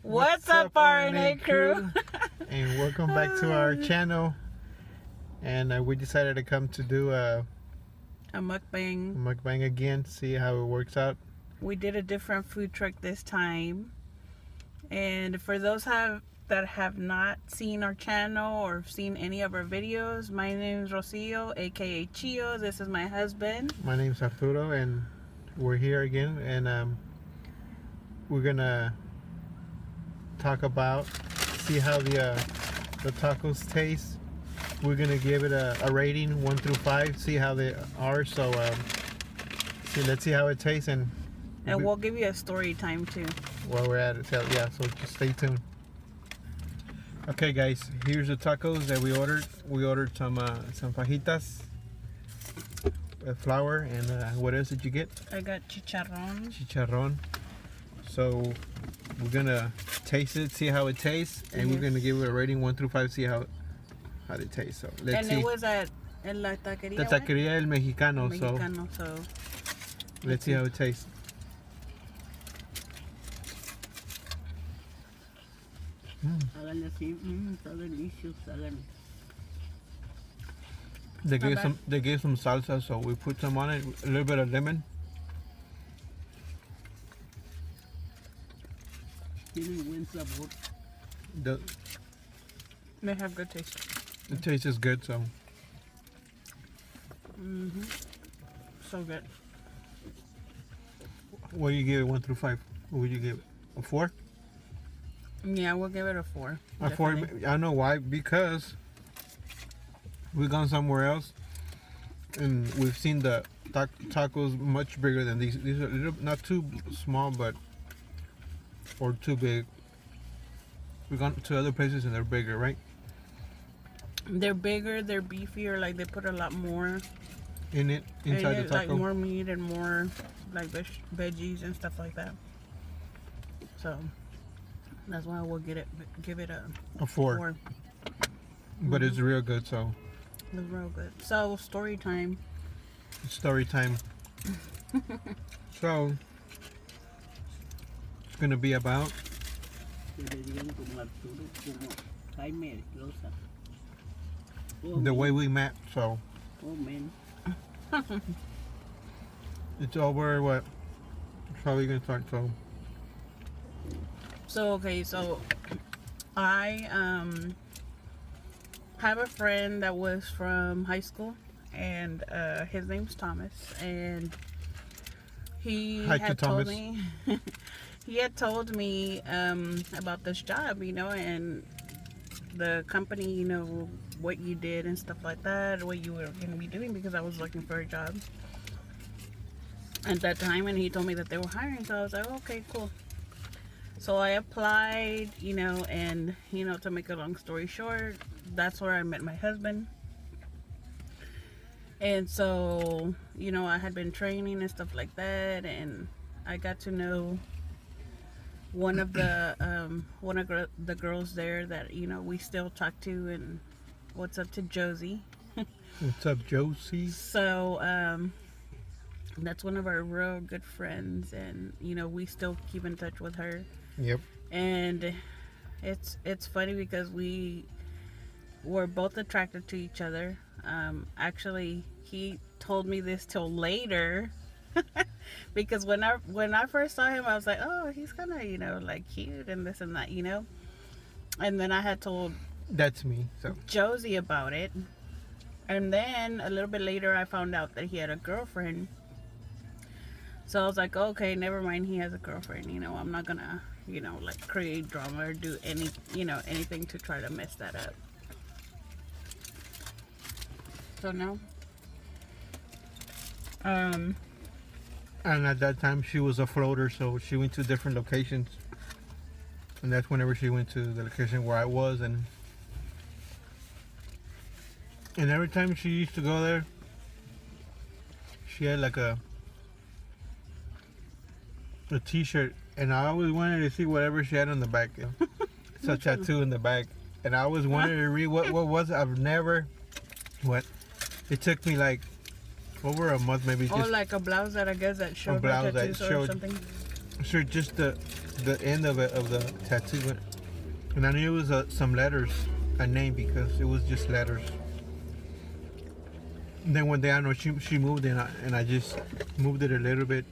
What's up, RNA crew? And welcome back to our channel. And we decided to come to do a mukbang again, see how it works out. We did a different food truck this time. And for those that have not seen our channel or seen any of our videos, my name is Rocio, aka Chio. This is my husband. My name is Arturo, and we're here again. And we're gonna talk about, see how the tacos taste. We're gonna give it a rating 1 through 5, see how they are. So let's see how it tastes, and we'll give you a story time too while we're at it. So yeah, so just stay tuned. Okay guys, here's the tacos that we ordered. We ordered some fajitas with flour, and what else did you get? I got Chicharrón. So we're gonna taste it, see how it tastes, and we're gonna give it a rating 1 through 5, see how it tastes. So let's see. And it was at La Taqueria. The Taqueria El Mexicano. So let's see how it tastes. Háganle así, está delicious, háganle. They gave some salsa, so we put some on it, a little bit of lemon. Tienen buen sabor. They have good taste. The taste is good, so. So good. What do you give it, 1 through 5? What would you give it? A 4? Yeah, we'll give it a 4. A 4. I don't know why, because we've gone somewhere else and we've seen the tacos much bigger than these. These are not too small, or too big. We've gone to other places and they're bigger, right? They're bigger, they're beefier, like they put a lot more in it, inside the taco. Like more meat and more like veggies and stuff like that. So that's why we'll give it a 4. But it's real good, so. It's real good. So story time. Story time. So it's gonna be about. The way we met, so. Oh man. It's over what? How are we gonna start? So okay, so I have a friend that was from high school, and his name's Thomas, and he had told me he had told me about this job, and the company, what you did and stuff like that, what you were going to be doing, because I was looking for a job at that time, and he told me that they were hiring. So I was like, okay, cool. So I applied, and to make a long story short, that's where I met my husband. And so I had been training and stuff like that, and I got to know one of the girls there that we still talk to. And what's up to Josie? What's up, Josie? So that's one of our real good friends, and we still keep in touch with her. Yep. And it's funny because we were both attracted to each other. Actually, he told me this till later. Because when I first saw him, I was like, oh, he's kind of like cute and this and that, and then I had told that's me, so Josie about it, and then a little bit later I found out that he had a girlfriend. So I was like, okay, never mind, he has a girlfriend, I'm not gonna like create drama or do anything to try to mess that up. So no. And at that time she was a floater, so she went to different locations, and that's whenever she went to the location where I was, and every time she used to go there, she had like a t-shirt, and I always wanted to see whatever she had on the back. It's a tattoo in the back, and I always wanted to read what was it. It took me like over a month, maybe. Or like a blouse that I guess that showed tattoos or something. sure, just the end of it, of the tattoo, and I knew it was some letters, a name, because it was just letters. And then one day I know she moved and I just moved it a little bit,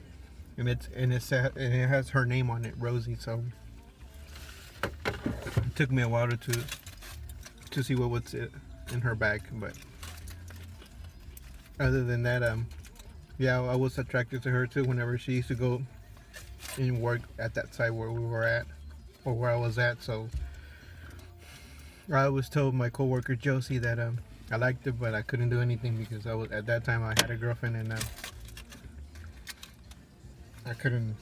and it has her name on it, Rosie. So it took me a while to see what was in her bag, but other than that, yeah, I was attracted to her too. Whenever she used to go and work at that site where we were at, or where I was at, so I always told my coworker Josie that I liked it, but I couldn't do anything because at that time I had a girlfriend, and I couldn't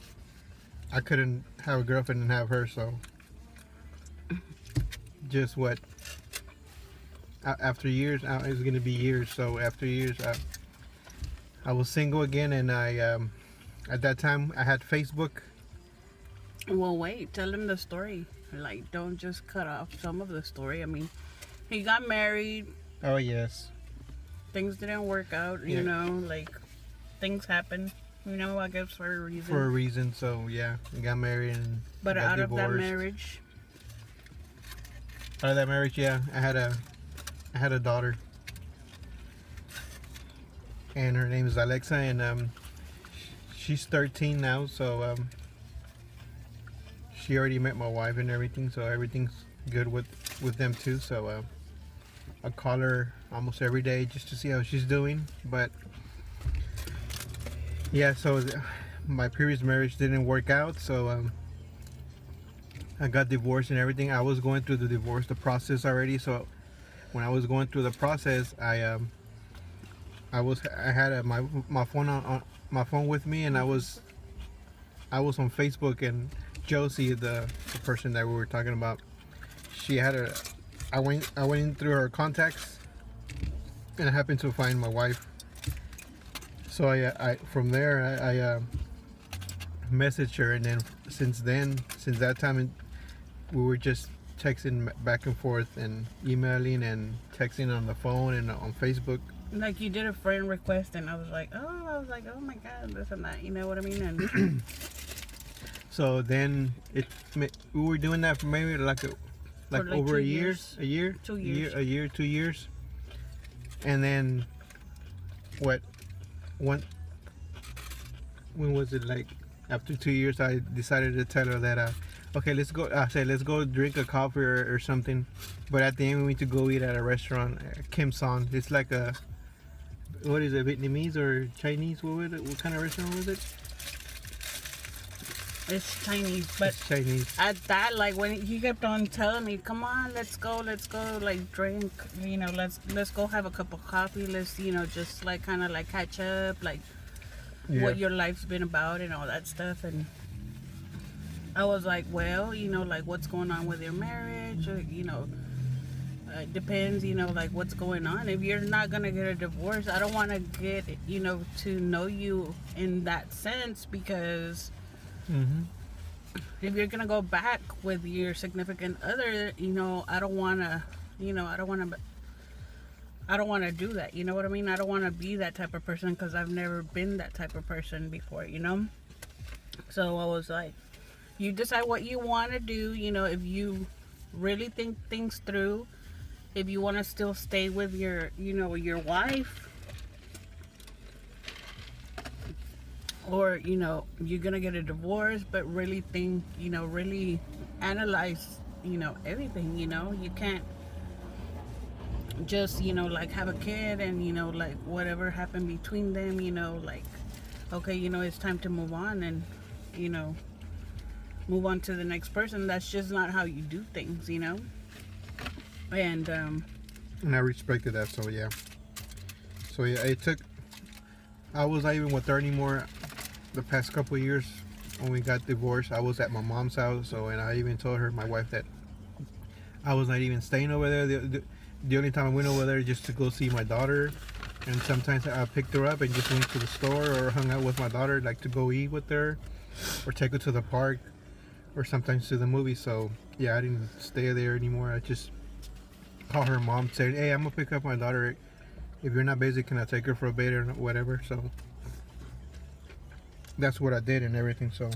have a girlfriend and have her. So just what, after years, it's gonna be years. So after years, I was single again, and I at that time I had Facebook. Well, wait, tell him the story. Like, don't just cut off some of the story. I mean, he got married. Oh, yes. Things didn't work out, you know, like, things happen, you know, I guess for a reason. For a reason, so, yeah, we got married and But got out divorced. of that marriage... Out of that marriage, yeah, I had a daughter. And her name is Alexa, and she's 13 now, so she already met my wife and everything, so everything's good with them too. So I call her almost every day just to see how she's doing. But yeah, so my previous marriage didn't work out, so I got divorced and everything. I was going through the process already. So when I was going through the process, I had my phone on my phone with me, and I was on Facebook, and Josie, the person that we were talking about, she had I went in through her contacts, and I happened to find my wife. So I from there I messaged her, and then since that time, we were just texting back and forth and emailing and texting on the phone and on Facebook. Like, you did a friend request, and I was like, oh my God, this and that, you know what I mean? And so then we were doing that for maybe like over a year, 2 years. 2 years, and then when was it, like after 2 years, I decided to tell her that okay, let's go. I said, let's go drink a coffee or something, but at the end we went to go eat at a restaurant, Kim Son. It's like what is it, Vietnamese or Chinese? What kind of restaurant was it? It's Chinese, but it's Chinese. At that, like, when he kept on telling me, come on, let's go, like, drink, you know, let's go have a cup of coffee, let's, you know, just like kind of like catch up, like what your life's been about and all that stuff. And I was like, well, you know, like, what's going on with your marriage, or, you know, it depends, you know, like, what's going on. If you're not gonna get a divorce, I don't want to get, you know, to know you in that sense, because if you're gonna go back with your significant other, you know, I don't want to do that, you know what I mean? I don't want to be that type of person, because I've never been that type of person before, you know? So I was like, you decide what you want to do, you know, if you really think things through, if you want to still stay with your, you know, your wife, or, you know, you're gonna get a divorce, but really think, you know, really analyze, you know, everything, you know. You can't just, you know, like, have a kid and, you know, like, whatever happened between them, you know, like, okay, you know, it's time to move on and, you know, move on to the next person. That's just not how you do things, you know. And I respected that. So yeah, I was not even with her anymore the past couple of years. When we got divorced, I was at my mom's house, and I even told her, my wife, that I was not even staying over there. The only time I went over there just to go see my daughter, and sometimes I picked her up and just went to the store or hung out with my daughter, like to go eat with her or take her to the park or sometimes to the movie. So yeah, I didn't stay there anymore. I just called her mom, saying, hey, I'm gonna pick up my daughter. If you're not busy, can I take her for a bit or whatever? So that's what I did and everything. So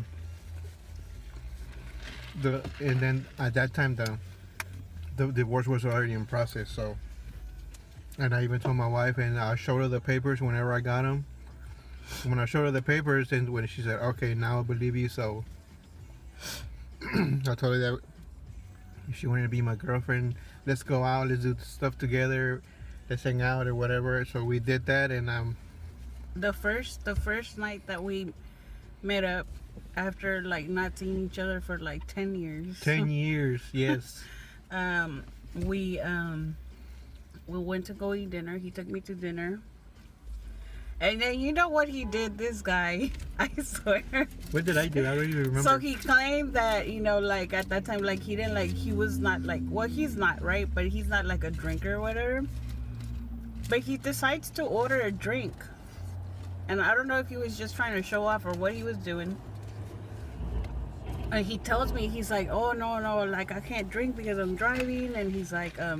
and then at that time the divorce was already in process. So, and I even told my wife, and I showed her the papers whenever I got them. When I showed her the papers, and when she said, "Okay, now I believe you," so I told her that if she wanted to be my girlfriend, let's go out, let's do stuff together, let's hang out or whatever. So we did that, and the first night that we met up after like not seeing each other for like 10 years. 10 years, yes. We went to go eat dinner. He took me to dinner. And then you know what he did, this guy, I swear. What did I do? I don't even remember. So he claimed that, you know, like at that time, like he didn't like, he was not like, well, he's not, right? But he's not like a drinker or whatever. But he decides to order a drink. And I don't know if he was just trying to show off or what he was doing. And he tells me, he's like, oh, no, like I can't drink because I'm driving. And he's like, I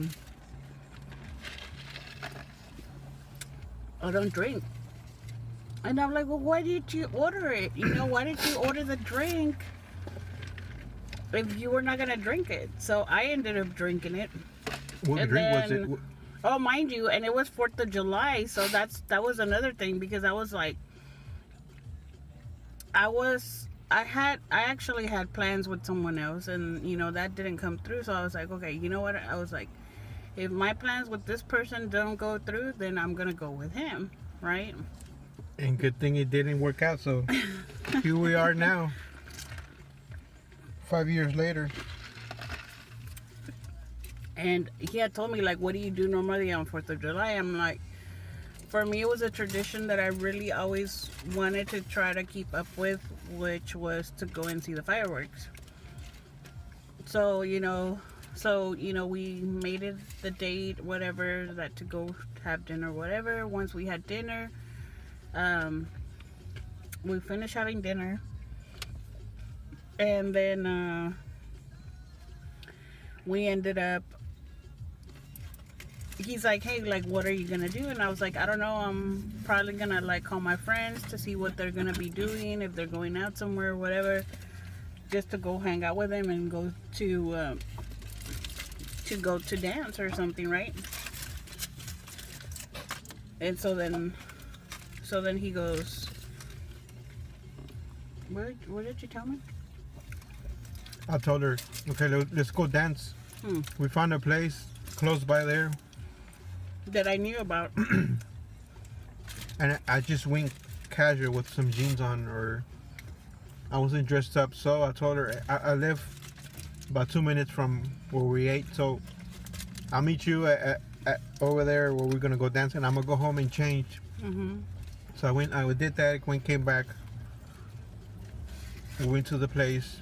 don't drink. And I'm like, well, why did you order it? You know, why did you order the drink if you were not going to drink it? So I ended up drinking it. What drink was it? Oh, mind you, and it was 4th of July, so that was another thing, because I was like, I actually had plans with someone else, and, you know, that didn't come through, so I was like, okay, you know what? I was like, if my plans with this person don't go through, then I'm going to go with him, right? And good thing it didn't work out, so here we are now. 5 years later. And he had told me, like, what do you do normally on 4th of July? I'm like, for me, it was a tradition that I really always wanted to try to keep up with, which was to go and see the fireworks. So, you know, we made it the date, whatever, that to go have dinner, whatever. Once we had dinner, we finished having dinner. And then, we ended up, he's like, hey, like, what are you gonna do? And I was like, I don't know, I'm probably gonna like call my friends to see what they're gonna be doing, if they're going out somewhere or whatever, just to go hang out with them and go to dance or something, right? And so then he goes, what did you tell me? I told her, okay, let's go dance. We found a place close by there that I knew about. And I just went casual with some jeans on, or I wasn't dressed up. So I told her, I live about 2 minutes from where we ate, so I'll meet you at over there where we're gonna go dance, and I'm gonna go home and change. So I did that. Came back. We went to the place.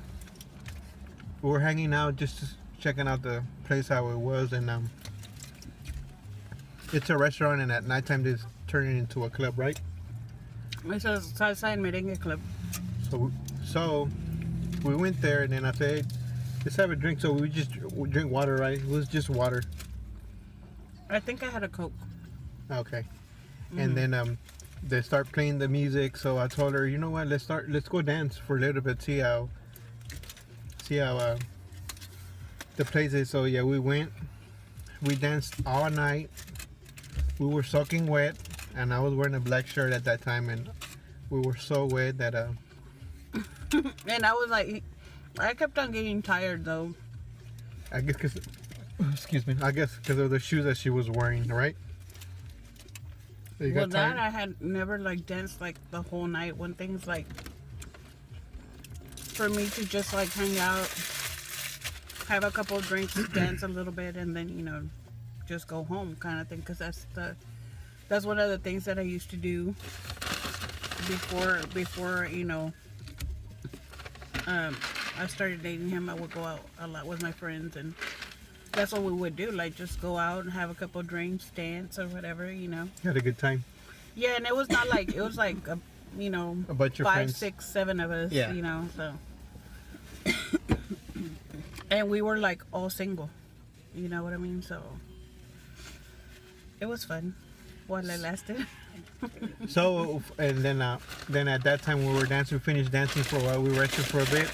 We were hanging out, just checking out the place, how it was, and it's a restaurant, and at nighttime they turn it into a club, right? It's a salsa and merengue club. So we went there, and then I said, let's have a drink. So we just drink water, right? It was just water. I think I had a Coke. Okay. And then they start playing the music. So I told her, you know what? Let's go dance for a little bit. See how the place is. So yeah, we went. We danced all night. We were soaking wet, and I was wearing a black shirt at that time, and we were so wet that and I was like, I kept on getting tired though. I guess because of the shoes that she was wearing, right? Well, that I had never like danced like the whole night. One thing's like for me to just like hang out, have a couple of drinks, dance a little bit, and then, you know, just go home kind of thing. Because that's one of the things that I used to do before you know, I started dating him. I would go out a lot with my friends, and that's what we would do, like just go out and have a couple of drinks, dance or whatever, you know. You had a good time. Yeah, and it was not like, it was like you know, a bunch of 5, friends. 6, 7 of us, yeah. You know, so. And we were like all single, you know what I mean? So it was fun while it lasted. So, and then at that time we were dancing, we finished dancing for a while, we rested for a bit,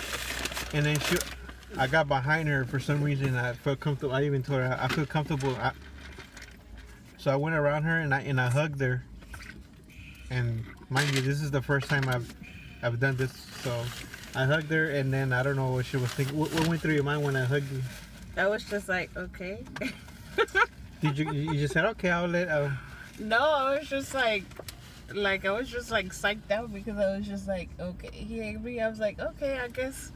and then I got behind her for some reason. I felt comfortable. I even told her I feel comfortable. So I went around her and I hugged her. And mind you, this is the first time I've done this. So I hugged her, and then I don't know what she was thinking. What went through your mind when I hugged you? I was just like, okay. Did you just said, okay, I'll let. No, I was just like I was just like psyched out because I was just like, okay, he hugged me. I was like, okay, I guess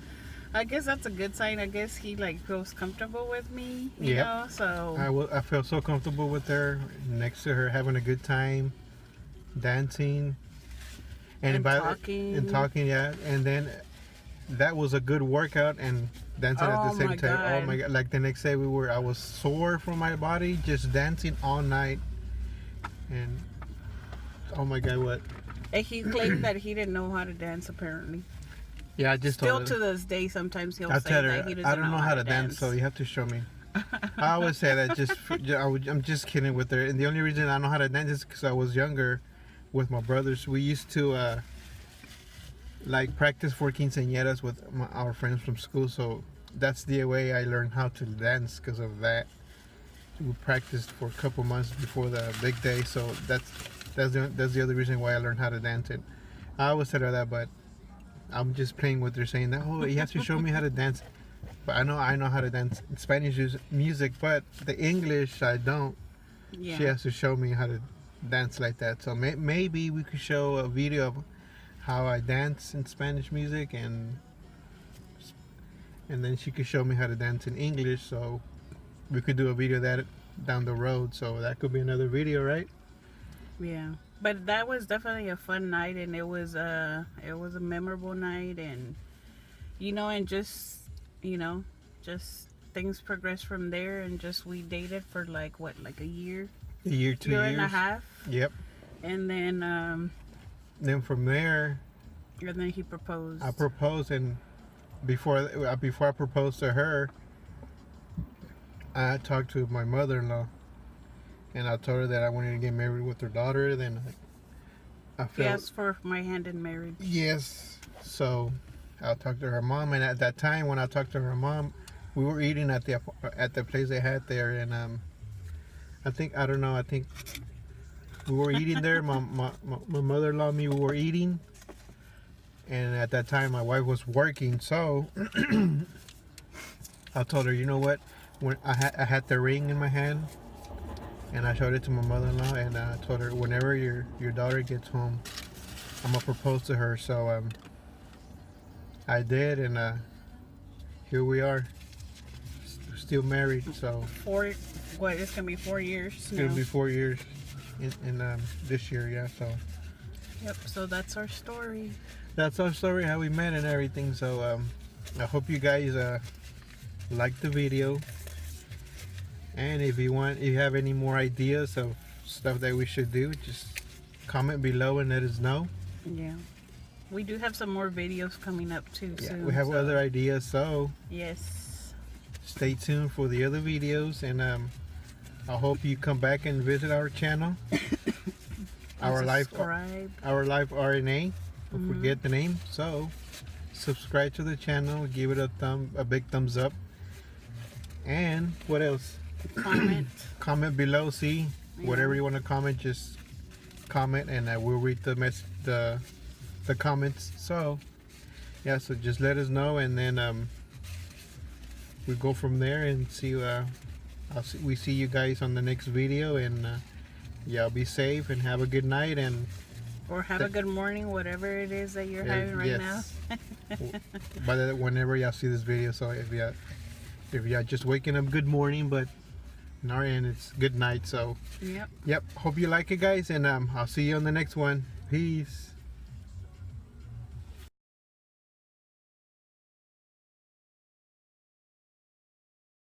that's a good sign. I guess he like feels comfortable with me, you know. So I felt so comfortable with her, next to her, having a good time, dancing, and talking, yeah. And then that was a good workout and dancing at the same time. God. Oh my God! Like the next day I was sore from my body, just dancing all night, and oh my God, what? And he claimed that he didn't know how to dance apparently. Yeah, I just still told her. To this day, sometimes he'll I say tell her, that he doesn't I don't know how to dance, so you have to show me. I always say that I'm just kidding with her, and the only reason I know how to dance is because I was younger with my brothers. We used to like practice for quinceañeras with our friends from school, so that's the way I learned how to dance because of that. We practiced for a couple months before the big day, so that's the other reason why I learned how to dance it. I always tell her that, but I'm just playing with her, saying that, oh, you have to show me how to dance. But I know how to dance Spanish music, but the English I don't. Yeah. She has to show me how to dance like that. So maybe we could show a video of how I dance in Spanish music, and then she could show me how to dance in English. So we could do a video of that down the road. So that could be another video, right? Yeah. But that was definitely a fun night, and it was a memorable night, and and just things progressed from there, and just we dated for like a year, 2 years and a half. Yep. And then from there, and then he proposed. I proposed, and before I proposed to her, I talked to my mother-in-law. And I told her that I wanted to get married with her daughter. Then I felt... He asked for my hand in marriage. Yes. So I talked to her mom. And at that time, when I talked to her mom, we were eating at the place they had there. And I think we were eating there. My mother-in-law and me were eating. And at that time, my wife was working. So I told her, you know what? When I had the ring in my hand. And I showed it to my mother-in-law, and I told her, whenever your daughter gets home, I'm gonna propose to her. So I did, and here we are, still married. So it's gonna be 4 years. It's gonna be 4 years in this year, yeah. So. Yep. So that's our story. That's our story, how we met and everything. So I hope you guys like the video. And if you have any more ideas of stuff that we should do, just comment below and let us know. Yeah. We do have some more videos coming up too soon. We have other ideas, so yes. Stay tuned for the other videos, and I hope you come back and visit our channel. Our Life RNA. Don't forget the name. So subscribe to the channel, give it a big thumbs up. And what else? Comment below. See, whatever you want to comment, just comment, and I will read the comments. So yeah, so just let us know, and then we go from there and see. We see you guys on the next video, and y'all be safe and have a good night, and or have a good morning, whatever it is that you're having right now. Whenever y'all see this video, so if y'all just waking up, good morning, but on our end it's good night. So yep, hope you like it, guys, and I'll see you on the next one. Peace.